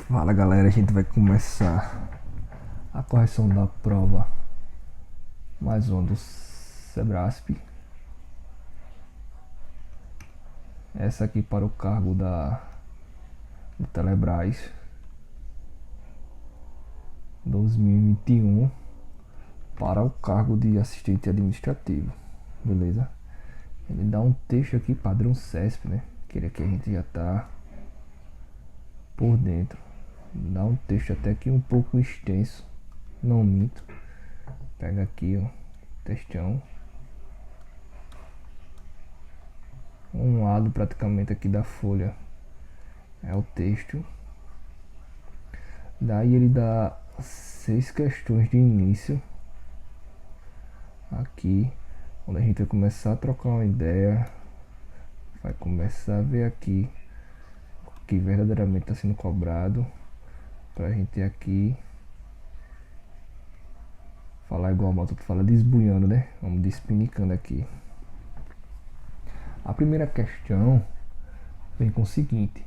Fala galera, a gente vai começar a correção da prova mais uma do Sebrasp. Essa aqui para o cargo do Telebrás 2021 para o cargo de assistente administrativo, beleza? Ele dá um texto aqui padrão CESP, né? Aquele que a gente já tá por dentro. Dá um texto até que um pouco extenso, não minto. Pega aqui, ó, textão. Um lado praticamente aqui da folha é o texto. Daí ele dá 6 questões de início aqui, onde a gente vai começar a trocar uma ideia, vai começar a ver aqui o que verdadeiramente está sendo cobrado, pra gente aqui falar igual a moto fala, desbunhando, né? Vamos despinicando aqui. A primeira questão vem com o seguinte: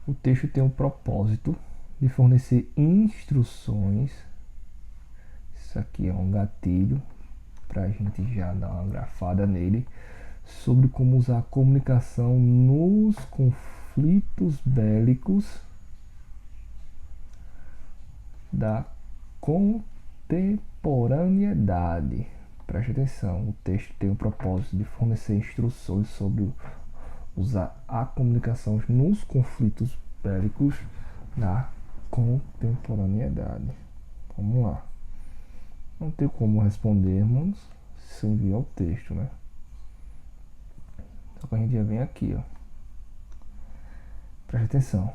o texto tem o propósito de fornecer instruções. Isso aqui é um gatilho para a gente já dar uma grafada nele, sobre como usar a comunicação nos conflitos bélicos da contemporaneidade. Preste atenção, o texto tem o propósito de fornecer instruções sobre usar a comunicação nos conflitos bélicos da contemporaneidade. Vamos lá. Não tem como respondermos sem enviar o texto, né? Só que a gente já vem aqui, ó. Preste atenção.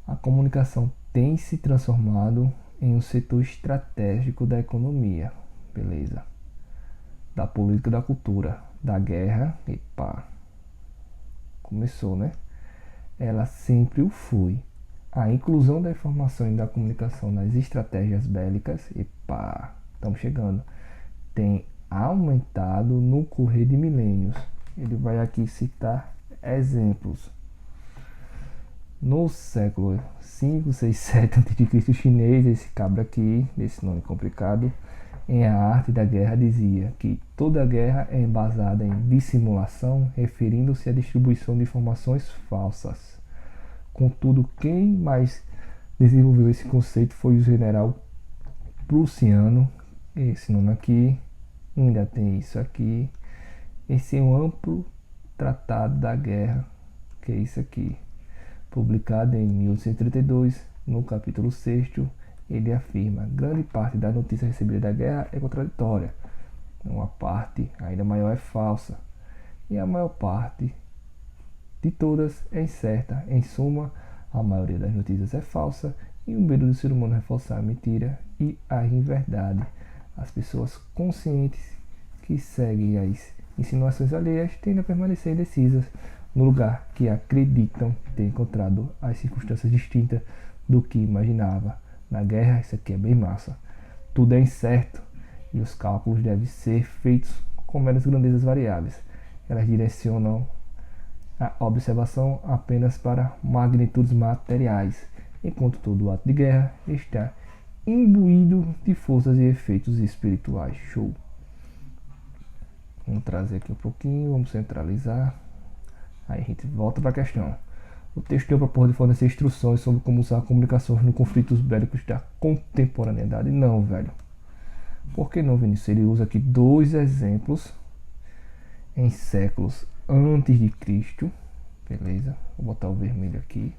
A comunicação tem se transformado em um setor estratégico da economia, beleza? Da política e da cultura, da guerra, epa. Começou, né? Ela sempre o foi. A inclusão da informação e da comunicação nas estratégias bélicas, epa, estamos chegando, tem aumentado no correr de milênios. Ele vai aqui citar exemplos. No século 5, 6, 7 a.C., chinês, esse cabra aqui, desse nome complicado, em A Arte da Guerra, dizia que toda guerra é embasada em dissimulação, referindo-se à distribuição de informações falsas. Contudo, quem mais desenvolveu esse conceito foi o general prussiano, esse nome aqui, ainda tem isso aqui. Esse é um amplo tratado da guerra, que é isso aqui, publicado em 1832, no capítulo 6º, ele afirma: grande parte da notícia recebida da guerra é contraditória, uma parte ainda maior é falsa, e a maior parte de todas é incerta. Em suma, a maioria das notícias é falsa, e o medo do ser humano reforçar a mentira e a inverdade. As pessoas conscientes que seguem as insinuações alheias tendem a permanecer indecisas no lugar que acreditam ter encontrado as circunstâncias distintas do que imaginava. Na guerra, isso aqui é bem massa. Tudo é incerto e os cálculos devem ser feitos com meras grandezas variáveis. Elas direcionam a observação apenas para magnitudes materiais, enquanto todo ato de guerra está imbuído de forças e efeitos espirituais. Show! Vamos trazer aqui um pouquinho, vamos centralizar. Aí a gente volta para a questão. O texto tem o propósito de fornecer instruções sobre como usar comunicações nos conflitos bélicos da contemporaneidade. Não, velho. Por que não, Vinícius? Ele usa aqui 2 exemplos em séculos antes de Cristo. Beleza? Vou botar o vermelho aqui.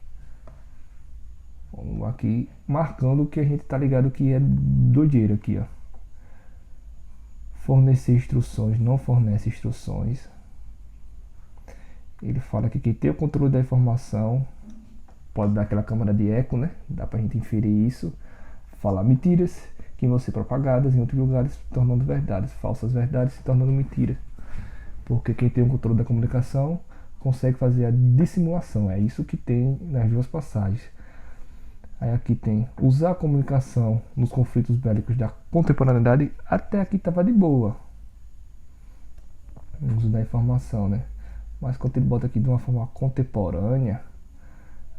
Vamos aqui marcando o que a gente tá ligado que é doideira aqui, ó. Fornecer instruções, não fornece instruções. Ele fala que quem tem o controle da informação pode dar aquela câmara de eco, né? Dá pra gente inferir isso. Falar mentiras que vão ser propagadas em outros lugares, se tornando verdades. Falsas verdades se tornando mentiras. Porque quem tem o controle da comunicação consegue fazer a dissimulação. É isso que tem nas 2 passagens. Aí aqui tem usar a comunicação nos conflitos bélicos da contemporaneidade. Até aqui estava de boa. O uso da informação, né? Mas quando ele bota aqui de uma forma contemporânea,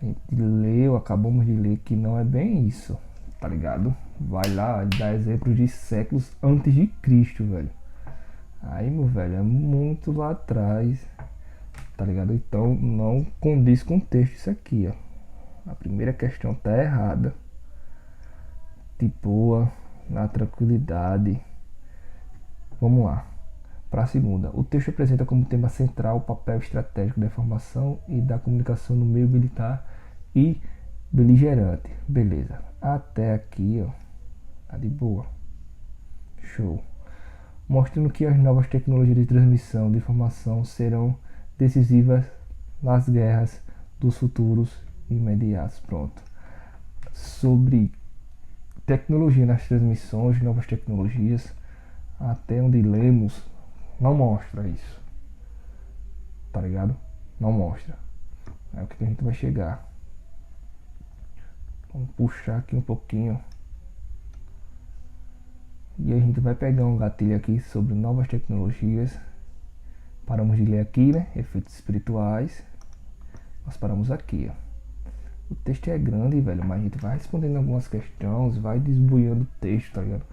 A gente leu, acabamos de ler que não é bem isso, tá ligado? Vai lá, dá exemplos de séculos antes de Cristo, velho. Aí, meu velho, é muito lá atrás, tá ligado? Então não condiz com o texto isso aqui, ó. A primeira questão tá errada. De boa, na tranquilidade. Vamos lá. Para a segunda, o texto apresenta como tema central o papel estratégico da informação e da comunicação no meio militar e beligerante. Beleza. Até aqui, ó, tá de boa. Show. Mostrando que as novas tecnologias de transmissão de informação serão decisivas nas guerras dos futuros imediatos. Pronto. Sobre tecnologia nas transmissões, novas tecnologias, até onde lemos, não mostra isso, tá ligado? Não mostra. É o que a gente vai chegar. Vamos puxar aqui um pouquinho. E a gente vai pegar um gatilho aqui sobre novas tecnologias. Paramos de ler aqui, né? Efeitos espirituais. Nós paramos aqui, ó. O texto é grande, velho, mas a gente vai respondendo algumas questões, vai desbuiando o texto, tá ligado?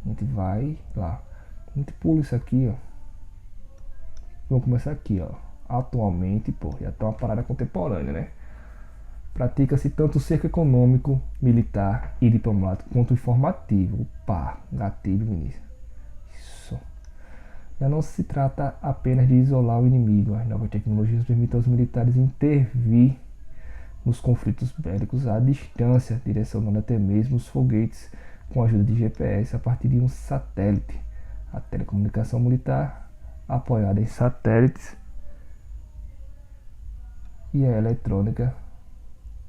A gente vai lá. A gente pula isso aqui, ó. Vamos começar aqui, ó. Atualmente, pô, já tá uma parada contemporânea, né? Pratica-se tanto o cerco econômico, militar e diplomático quanto o informativo. Opa, gatilho, Vinícius. Isso. Já não se trata apenas de isolar o inimigo. As novas tecnologias permitem aos militares intervir nos conflitos bélicos à distância, direcionando até mesmo os foguetes com a ajuda de GPS a partir de um satélite. A telecomunicação militar, apoiada em satélites, e a eletrônica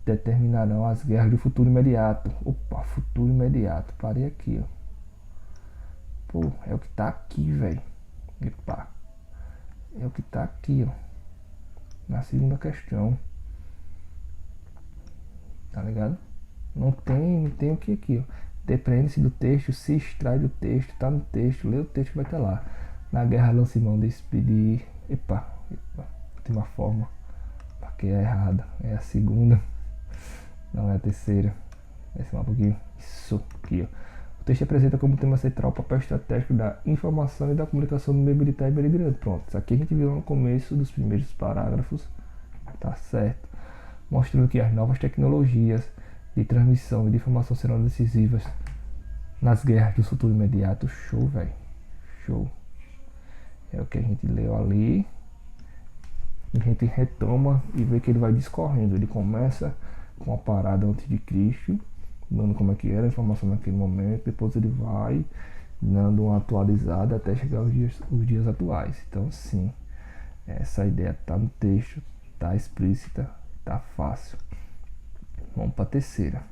determinarão as guerras do futuro imediato. Opa, futuro imediato. Parei aqui, ó. Pô, é o que tá aqui, velho. Epa. É o que tá aqui, ó. Na segunda questão. Tá ligado? Não tem o que aqui, ó. Depende-se do texto, se extrai do texto, tá no texto, lê o texto que vai estar lá. Na guerra lance mão de expedir. Epa. Tem uma forma. Porque é errada. É a segunda. Não é a terceira. Desce lá um pouquinho. Isso aqui, ó. O texto apresenta como tema central o papel estratégico da informação e da comunicação no meio militar e beligerante. Pronto, isso aqui a gente viu no começo dos primeiros parágrafos. Tá certo. Mostrando que as novas tecnologias de transmissão e de informação serão decisivas nas guerras do futuro imediato. Show, velho. Show. É o que a gente leu ali. A gente retoma e vê que ele vai discorrendo. Ele começa com a parada antes de Cristo, dando como é que era a informação naquele momento. Depois ele vai dando uma atualizada até chegar aos dias atuais. Então, sim, essa ideia tá no texto, tá explícita, tá fácil. Vamos para a terceira.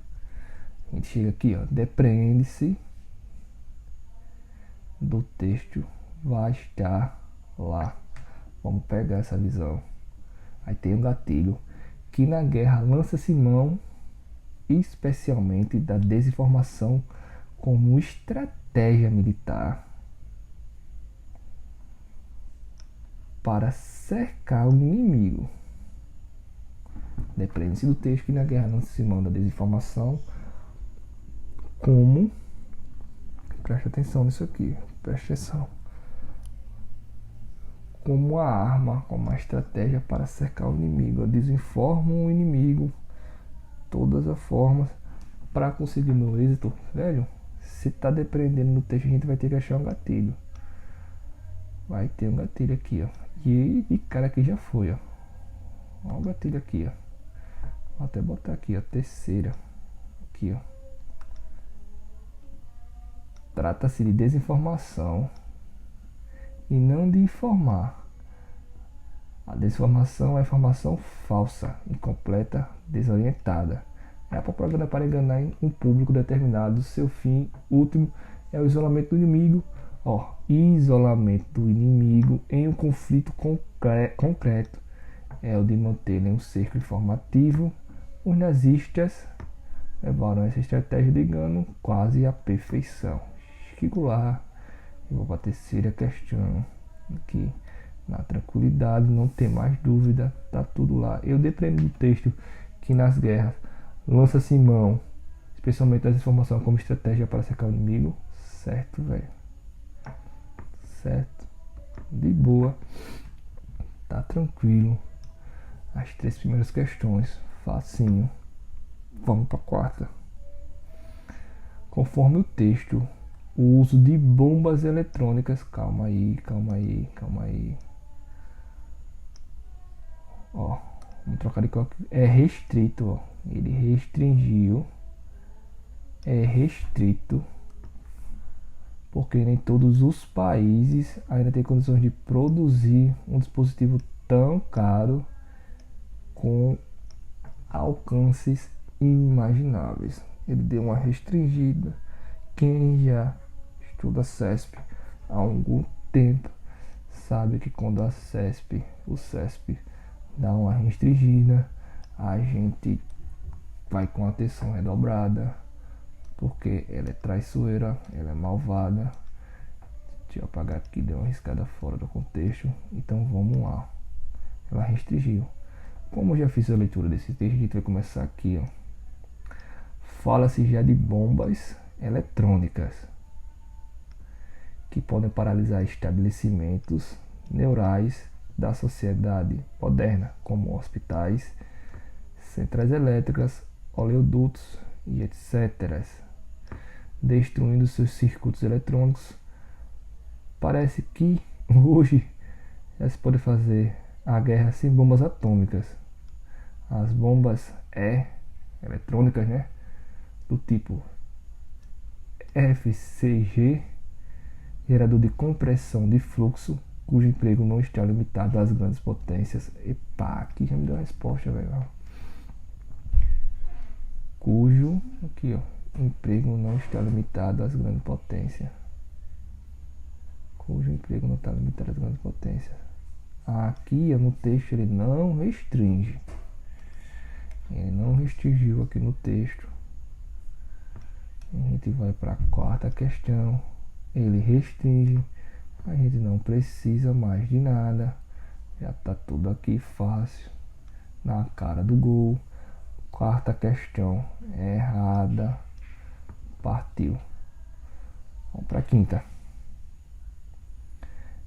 A gente chega aqui, ó. Depreende-se do texto, vai estar lá. Vamos pegar essa visão. Aí tem um gatilho que na guerra lança-se mão especialmente da desinformação como estratégia militar para cercar o inimigo. Depende-se do texto que na guerra lança-se mão da desinformação como... Presta atenção nisso aqui, presta atenção. Como a arma, como a estratégia para cercar o inimigo. Eu desinformo o inimigo, todas as formas, para conseguir meu êxito. Velho, se tá dependendo do texto, a gente vai ter que achar um gatilho. Vai ter um gatilho aqui, ó. E cara, aqui já foi, ó. Ó o gatilho aqui, ó. Vou até botar aqui, ó. Terceira. Aqui, ó. Trata-se de desinformação e não de informar. A desinformação é informação falsa, incompleta, desorientada. É a propaganda para enganar um público determinado. Seu fim último é o isolamento do inimigo. Isolamento do inimigo em um conflito concreto é o de manter um cerco informativo. Os nazistas levaram essa estratégia de engano quase à perfeição. Chico lá. Eu vou para a terceira questão aqui. Na tranquilidade, não tem mais dúvida, tá tudo lá. Eu dependo do texto que nas guerras lança-se mão, especialmente das informações como estratégia para cercar o inimigo. Certo, velho. Certo. De boa. Tá tranquilo. As 3 primeiras questões. Facinho. Vamos pra quarta. Conforme o texto, o uso de bombas eletrônicas. Calma aí, calma aí, calma aí. Ó, vamos trocar de cor. É restrito, ó. Ele restringiu. É restrito. Porque nem todos os países ainda têm condições de produzir um dispositivo tão caro com alcances inimagináveis. Ele deu uma restringida. Quem já estuda CESP há algum tempo sabe que quando a CESP, o CESP dá uma restringida, a gente vai com atenção redobrada, porque ela é traiçoeira, ela é malvada. Deixa eu apagar aqui, deu uma riscada fora do contexto. Então vamos lá. Ela restringiu. Como eu já fiz a leitura desse texto, a gente vai começar aqui, ó. Fala-se já de bombas eletrônicas que podem paralisar estabelecimentos neurais da sociedade moderna, como hospitais, centrais elétricas, oleodutos e etc., destruindo seus circuitos eletrônicos. Parece que hoje já se pode fazer a guerra sem bombas atômicas. As bombas eletrônicas, né, do tipo FCG, gerador de compressão de fluxo, cujo emprego não está limitado às grandes potências. Epa, aqui já me deu a resposta, velho. Cujo, aqui ó, emprego não está limitado às grandes potências. Cujo emprego não está limitado às grandes potências. Aqui no texto ele não restringe. Ele não restringiu aqui no texto. A gente vai para a quarta questão. Ele restringe. A gente não precisa mais de nada. Já está tudo aqui fácil. Na cara do gol. Quarta questão. Errada. Partiu. Vamos para a quinta.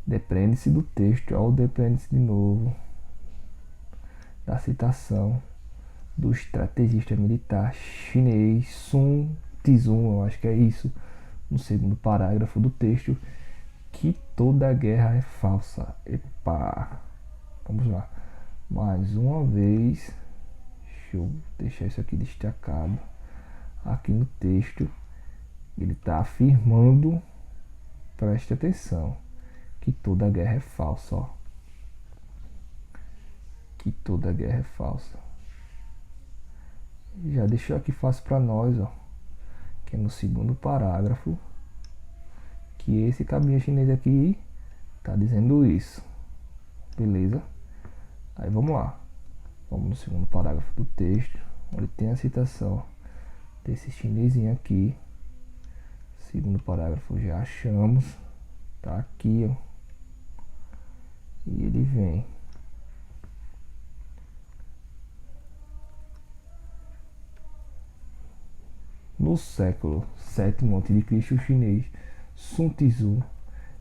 Depende-se do texto. Ou depende-se de novo da citação do estrategista militar chinês Sun Tzu, eu acho que é isso, no segundo parágrafo do texto, que toda guerra é falsa. Epa, vamos lá, mais uma vez, deixa eu deixar isso aqui destacado, aqui no texto, ele está afirmando, preste atenção, que toda guerra é falsa, ó. Que toda guerra é falsa. Já deixou aqui fácil para nós, ó, que é no segundo parágrafo, que esse cabinho chinês aqui tá dizendo isso, beleza? Aí vamos lá, vamos no segundo parágrafo do texto, onde tem a citação desse chinesinho aqui. Segundo parágrafo já achamos, tá aqui, ó, e ele vem: no século VII a.C., o chinês Sun Tzu,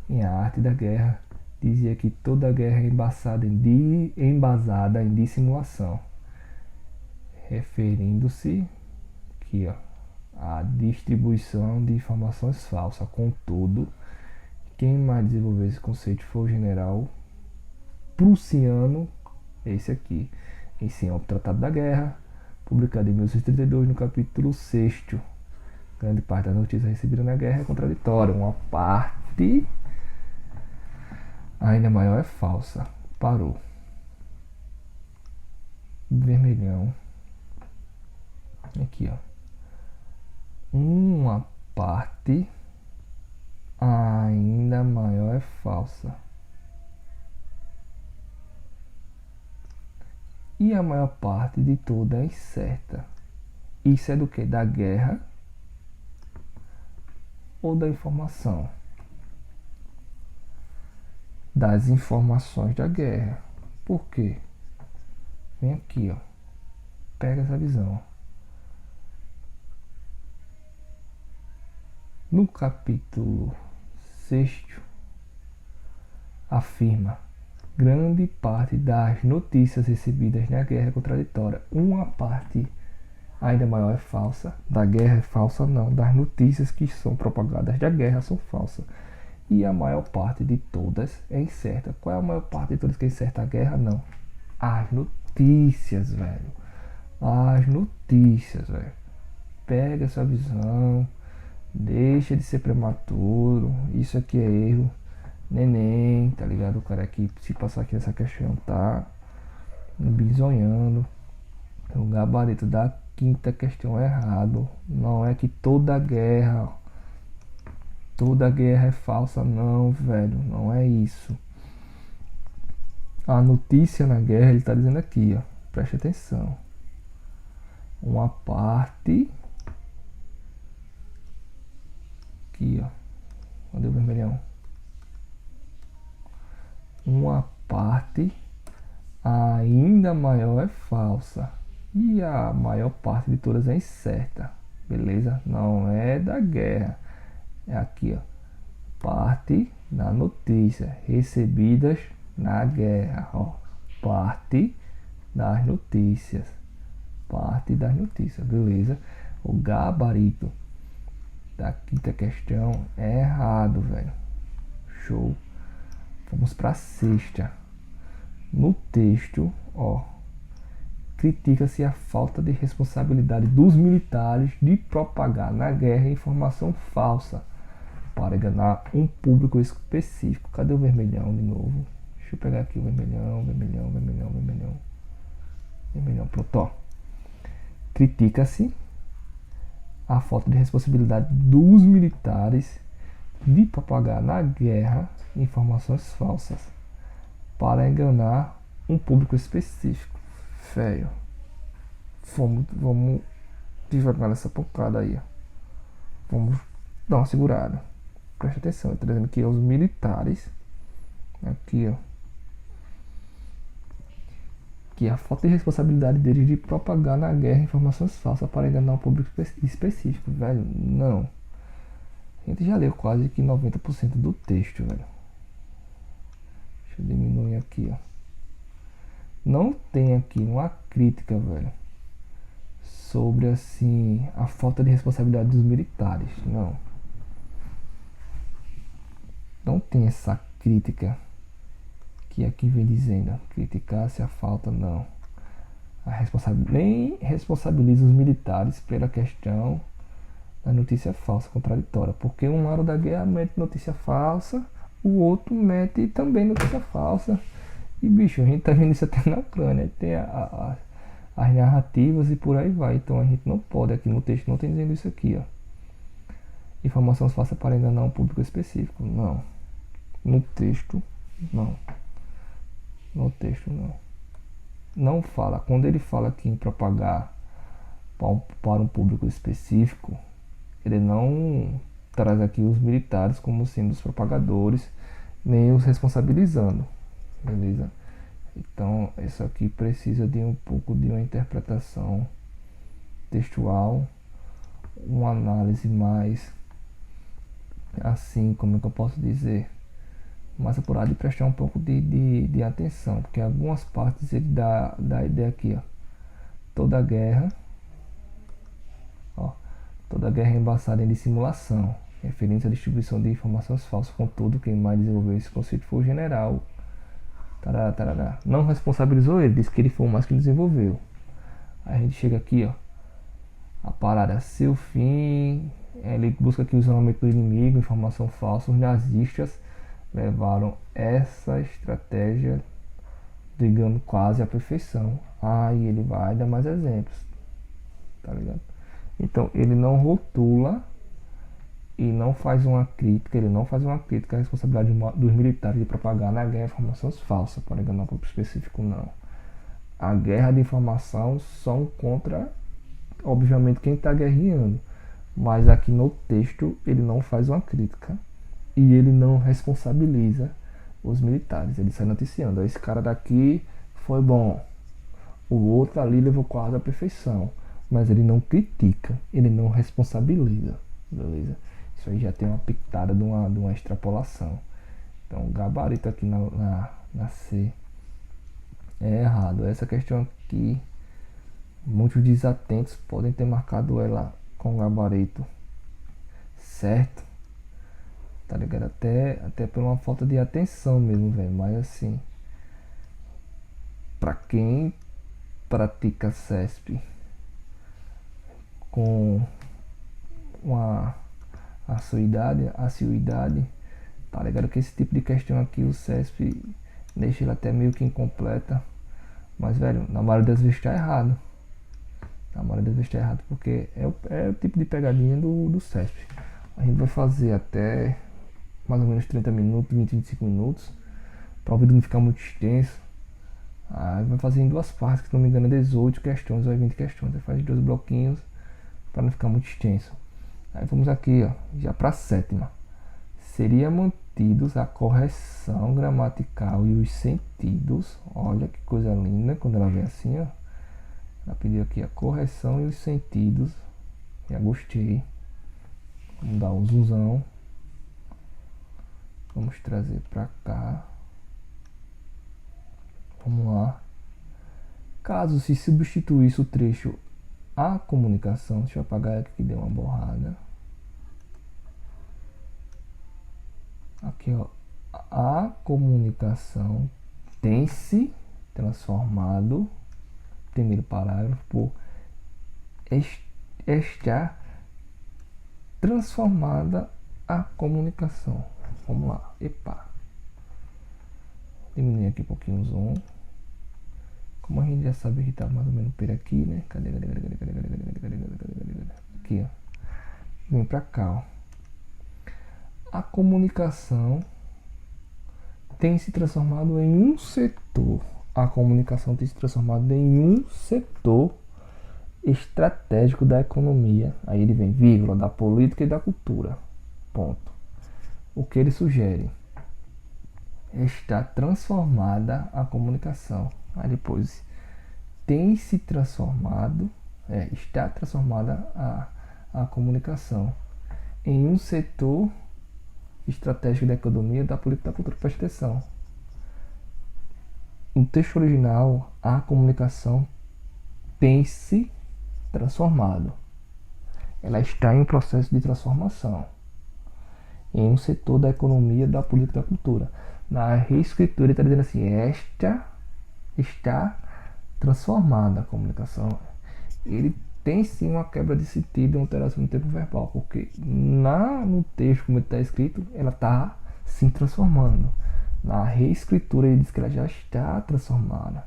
em A Arte da Guerra, dizia que toda guerra é embasada em dissimulação, referindo-se aqui, ó, à distribuição de informações falsas. Contudo, quem mais desenvolveu esse conceito foi o general prussiano, esse aqui, em Sim, o Tratado da Guerra, publicado em 1832, no capítulo 6º. Grande parte das notícias recebidas na guerra é contraditória. Uma parte ainda maior é falsa. Parou. Vermelhão. Aqui, ó. Uma parte ainda maior é falsa. E a maior parte de toda é incerta. Isso é do que? Da guerra ou da informação? Das informações da guerra. Por quê? Vem aqui, ó. Pega essa visão. No capítulo 6, afirma: grande parte das notícias recebidas na guerra é contraditória. Uma parte ainda maior é falsa. Da guerra é falsa, não. Das notícias que são propagadas da guerra são falsas. E a maior parte de todas é incerta. Qual é a maior parte de todas que é incerta? A guerra, não. As notícias, velho. As notícias, velho. Pega essa visão. Deixa de ser prematuro. Isso aqui é erro. Neném, tá ligado? O cara aqui, se passar aqui nessa questão, tá bisonhando. O gabarito da quinta questão é errado. Não é que toda guerra é falsa, não, velho. Não é isso. A notícia na guerra, ele tá dizendo aqui, ó. Preste atenção. Uma parte. Aqui, ó. Cadê o vermelhão? Uma parte ainda maior é falsa. E a maior parte de todas é incerta. Beleza? Não é da guerra. É aqui, ó. Parte da notícia recebidas na guerra. Ó. Parte das notícias. Parte das notícias. Beleza? O gabarito da quinta questão é errado, velho. Show. Vamos para a sexta. No texto, ó, critica-se a falta de responsabilidade dos militares de propagar na guerra informação falsa para enganar um público específico. Cadê o vermelhão de novo? Deixa eu pegar aqui o vermelhão. Vermelhão, pronto, ó. Critica-se a falta de responsabilidade dos militares de propagar na guerra informações falsas para enganar um público específico. Feio. Vamos devagar nessa pancada aí, ó. Vamos dar uma segurada. Presta atenção, eu tô dizendo que os militares aqui, ó, que a falta de responsabilidade deles de propagar na guerra informações falsas para enganar um público específico, velho. Não. A gente já leu quase que 90% do texto, velho. Deixa eu diminuir aqui, ó. Não tem aqui uma crítica, velho, sobre, assim, a falta de responsabilidade dos militares. Não tem essa crítica que aqui vem dizendo. Criticar-se a falta, não. Nem responsabiliza os militares pela questão da notícia falsa contraditória, porque um lado da guerra mete notícia falsa, o outro mete também notícia falsa. E bicho, a gente tá vendo isso até na Ucrânia, tem as narrativas e por aí vai. Então a gente não pode, aqui no texto não tem dizendo isso aqui, ó. Informações falsas para enganar um público específico, não. No texto, não. No texto, não. Não fala, quando ele fala aqui em propagar para um público específico, ele não traz aqui os militares como sendo os propagadores, nem os responsabilizando. Beleza? Então, isso aqui precisa de um pouco de uma interpretação textual, uma análise mais, assim, como é que eu posso dizer, mais apurada, e prestar um pouco de atenção, porque em algumas partes ele dá a ideia aqui, ó, toda guerra é embasada em dissimulação, referente à distribuição de informações falsas. Contudo, quem mais desenvolveu esse conceito foi o general. Tarará. Não responsabilizou ele, disse que ele foi o mais que desenvolveu. Aí a gente chega aqui, ó, a parada, seu fim, ele busca aqui o isolamento do inimigo, informação falsa. Os nazistas levaram essa estratégia, digamos, quase à perfeição. Aí ele vai dar mais exemplos, tá ligado? Então ele não rotula e não faz uma crítica, à responsabilidade dos militares de propagar na guerra informações falsas para enganar um grupo específico, não. A guerra de informação são contra, obviamente, quem está guerreando, mas aqui no texto ele não faz uma crítica e ele não responsabiliza os militares. Ele sai noticiando: esse cara daqui foi bom, O outro ali levou quase à perfeição, mas ele não critica, ele não responsabiliza, beleza? Isso aí já tem uma pitada de uma extrapolação. Então, o gabarito aqui na C é errado. Essa questão aqui, muitos desatentos podem ter marcado ela com o gabarito certo, tá ligado? Até por uma falta de atenção mesmo, velho. Mas assim, pra quem pratica CESP com uma assiduidade, tá ligado? Que esse tipo de questão aqui o CESP deixa ele até meio que incompleta. Mas, velho, na maioria das vezes tá errado. Na maioria das vezes tá errado, porque é o tipo de pegadinha do CESP. A gente vai fazer até mais ou menos 30 minutos, 20, 25 minutos, para o vídeo não ficar muito extenso. Aí vai fazer em duas partes, que se não me engano é 18 questões ou 20 questões. Aí faz dois bloquinhos para não ficar muito extenso. Aí vamos aqui, ó, já para a sétima. Seria mantidos a correção gramatical e os sentidos. Olha que coisa linda quando ela vem assim, ó. Ela pediu aqui a correção e os sentidos. Já gostei. Vamos dar um zoomzão. Vamos trazer para cá. Vamos lá. Caso se substituísse o trecho a comunicação, deixa eu apagar aqui que deu uma borrada. Aqui, ó, a comunicação tem se transformado, primeiro parágrafo, por estar transformada a comunicação. Vamos lá, epa. Diminuir aqui um pouquinho o zoom. Como a gente já sabe que tá mais ou menos por aqui, né? Cadê? Aqui, ó. Vem pra cá, ó. A comunicação tem se transformado em um setor. A comunicação tem se transformado em um setor estratégico da economia. Aí ele vem, vírgula, da política e da cultura. Ponto. O que ele sugere? Está transformada a comunicação. Aí depois tem se transformado, está transformada a comunicação em um setor estratégico da economia, da política e da cultura. Preste atenção. No texto original, a comunicação tem se transformado. Ela está em um processo de transformação em um setor da economia, da política e da cultura. Na reescritura ele está dizendo assim, esta está transformada a comunicação. Ele tem sim uma quebra de sentido e uma alteração no tempo verbal, porque no texto como está escrito, ela está se transformando. Na reescritura ele diz que ela já está transformada.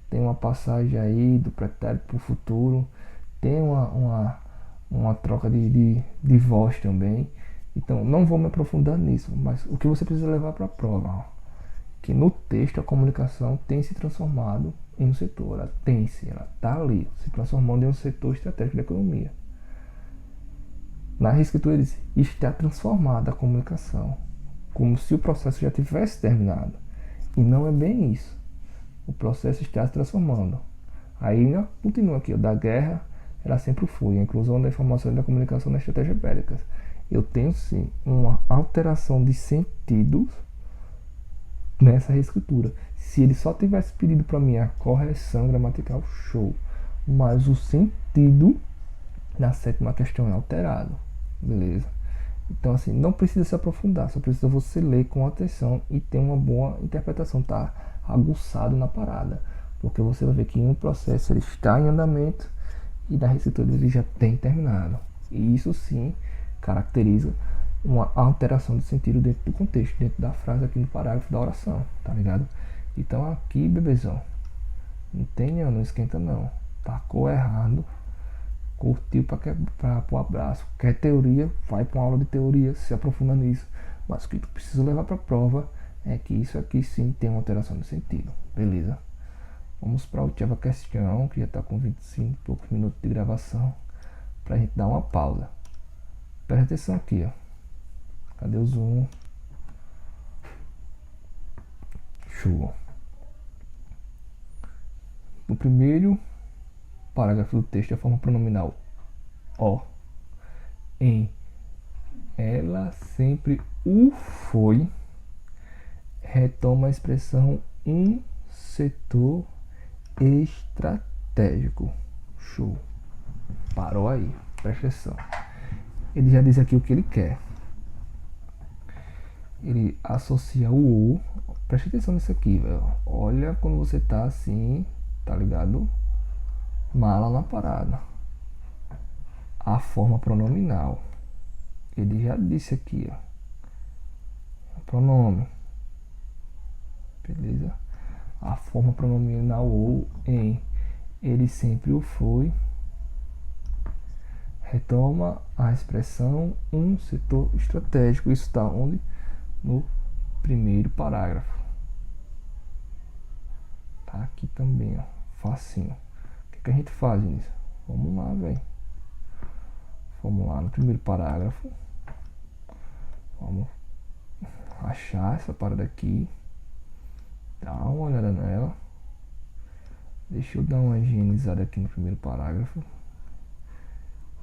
Tem uma passagem aí do pretérito para o futuro, tem uma troca de voz também. Então não vou me aprofundar nisso, mas o que você precisa levar para a prova, ó, que no texto a comunicação tem se transformado em um setor, ela está ali, se transformando em um setor estratégico da economia. Na reescritura ele diz, está transformada a comunicação, como se o processo já tivesse terminado. E não é bem isso. O processo está se transformando. Aí continua aqui, ó, da guerra, ela sempre foi, a inclusão da informação e da comunicação nas estratégias bélicas. Eu tenho sim uma alteração de sentidos nessa reescritura. Se ele só tivesse pedido para mim a correção gramatical, show. Mas o sentido na sétima questão é alterado. Beleza? Então, assim, não precisa se aprofundar, só precisa você ler com atenção e ter uma boa interpretação, tá aguçado na parada. Porque você vai ver que em um processo ele está em andamento e na reescritura ele já tem terminado. E isso sim caracteriza uma alteração de sentido dentro do contexto, dentro da frase aqui no parágrafo da oração, tá ligado? Então aqui, bebezão, não esquenta não, tacou errado, curtiu para o abraço, quer teoria, vai para uma aula de teoria, se aprofunda nisso, mas o que tu precisa levar para a prova é que isso aqui sim tem uma alteração de sentido, beleza? Vamos para a última questão, que já está com 25 e poucos minutos de gravação, para a gente dar uma pausa. Presta atenção aqui, ó. Cadê o zoom? Show. No primeiro parágrafo do texto, a forma pronominal o em ela sempre o foi retoma a expressão um setor estratégico. Show. Parou aí, presta atenção. Ele já diz aqui o que ele quer. Ele associa o presta atenção nisso aqui, velho. Olha quando você tá assim, tá ligado? Mala na parada. A forma pronominal. Ele já disse aqui, ó. Pronome. Beleza? A forma pronominal ou em ele sempre o foi retoma a expressão um setor estratégico. Isso está onde? No primeiro parágrafo. Tá aqui também, ó. Facinho. O que a gente faz nisso? Vamos lá, velho. Vamos lá no primeiro parágrafo. Vamos achar essa parada aqui. Dá uma olhada nela. Deixa eu dar uma higienizada aqui no primeiro parágrafo.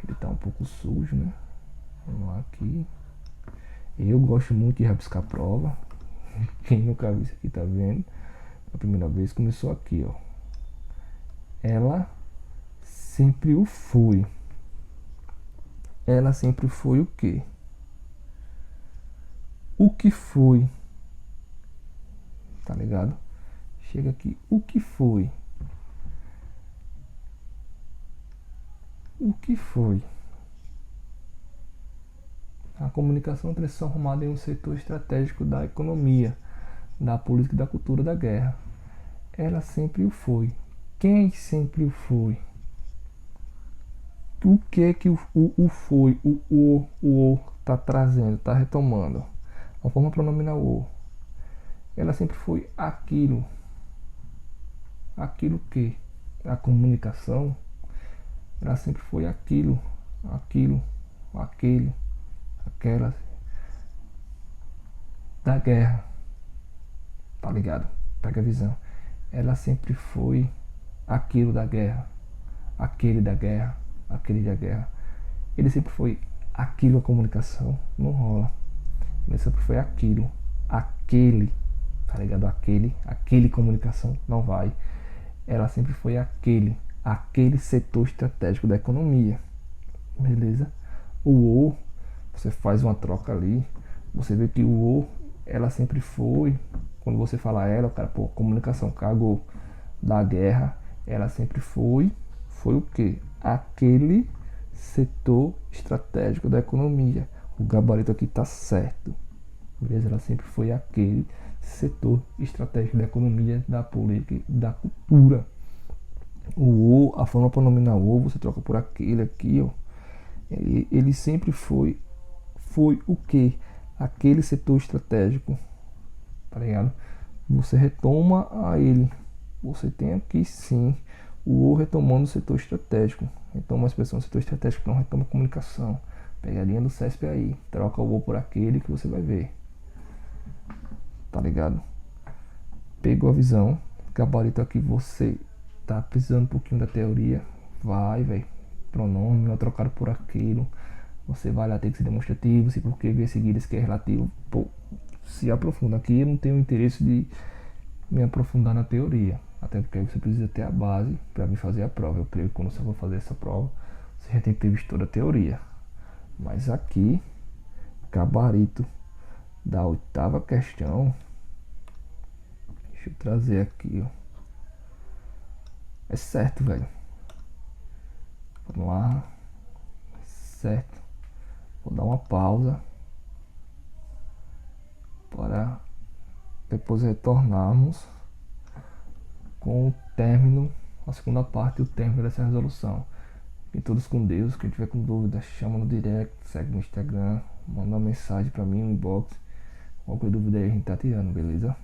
Ele tá um pouco sujo, né? Vamos lá aqui. Eu gosto muito de rabiscar prova. Quem nunca viu isso aqui tá vendo. A primeira vez começou aqui, ó. Ela sempre o foi. Ela sempre foi o quê? O que foi? Tá ligado? Chega aqui. O que foi? O que foi? A comunicação transformada em um setor estratégico da economia, da política e da cultura da guerra. Ela sempre o foi. Quem sempre o foi? O que o foi, o tá trazendo, tá retomando? A forma pronominal o. Ela sempre foi aquilo. Aquilo que? A comunicação. Ela sempre foi aquilo, aquele, aquela da guerra. Tá ligado? Pega a visão. Ela sempre foi aquilo da guerra, aquele da guerra, aquele da guerra. Ele sempre foi aquilo, a comunicação. Não rola. Ele sempre foi aquilo, aquele, tá ligado? Aquele comunicação. Não vai. Ela sempre foi aquele setor estratégico da economia. Beleza? O você faz uma troca ali. Você vê que o ela sempre foi. Quando você fala ela, o cara, pô, comunicação, cagou da guerra. Ela sempre foi. Foi o quê? Aquele setor estratégico da economia. O gabarito aqui tá certo. Beleza? Ela sempre foi aquele setor estratégico da economia, da política e da cultura. O a forma pronominal o, você troca por aquele aqui, ó. Ele sempre foi o que? Aquele setor estratégico, tá ligado? Você retoma a ele. Você tem aqui sim o retomando o setor estratégico. Retoma a expressão setor estratégico, não retoma a comunicação. Pega a linha do CESP aí, troca o por aquele que você vai ver. Tá ligado? Pegou a visão, gabarito aqui, você tá precisando um pouquinho da teoria, vai, velho. Pronome, trocado por aquilo. Você vai lá ter que ser demonstrativo, se porque ver seguir esse que é relativo. Pô, se aprofunda aqui, eu não tenho interesse de me aprofundar na teoria. Até porque você precisa ter a base para me fazer a prova. Eu creio que quando você for fazer essa prova, você já tem que ter visto toda a teoria. Mas aqui, gabarito da oitava questão. Deixa eu trazer aqui, ó. É certo, velho. Vamos lá. Certo. Vou dar uma pausa para depois retornarmos com o término, a segunda parte e o término dessa resolução. E todos com Deus. Quem tiver com dúvida, chama no direct, segue no Instagram, manda uma mensagem para mim no inbox. Qualquer dúvida aí a gente tá tirando, beleza?